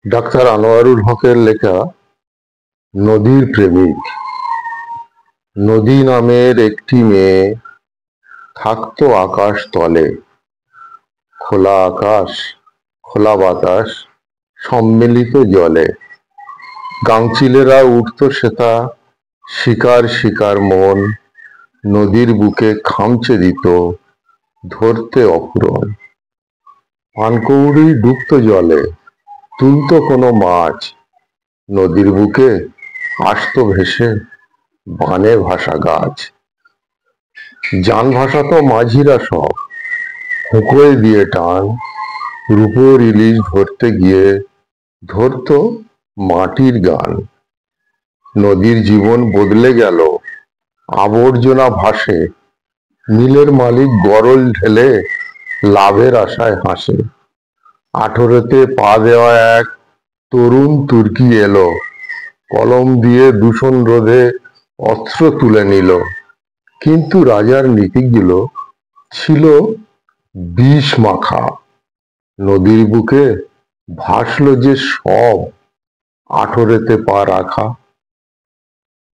Doctor Anwarul হকের লেখা নদীর প্রেমিক। নদী নামের একটি মেয়ে থাকতো আকাশ তলে, খোলা আকাশ, খোলা বাতাস, সম্মিলিত জলে। গাংচিলেরা উঠত সেথা, শিকার শিকার মন, নদীর বুকে খামচে দিত, ধরতে অফুরন। পানকৌড়ি ডুবতো জলে, তুলতো কোনো মাছ, নদীর বুকে আসতো ভেসে বানে ভাসা গাছ। যান ভাসাতো মাঝিরা সব, হুঁকোয় দিয়ে টান, রূপোর ইলিশ ধরতে গিয়ে ধরতো মাটির গান। নদীর জীবন বদলে গেল, আবর্জনা ভাসে, মিলের মালিক গরল ঢেলে লাভের আশায় হাসে। 18তে পা দেওয়া এক তরুণ তুর্কি এলো, কলম দিয়ে দূষণ রোধে অস্ত্র তুলে নিল। কিন্তু রাজার নীতিগুলো ছিল বিষ মাখা। নদীর বুকে ভাসলো যে সব 18তে পা রাখা।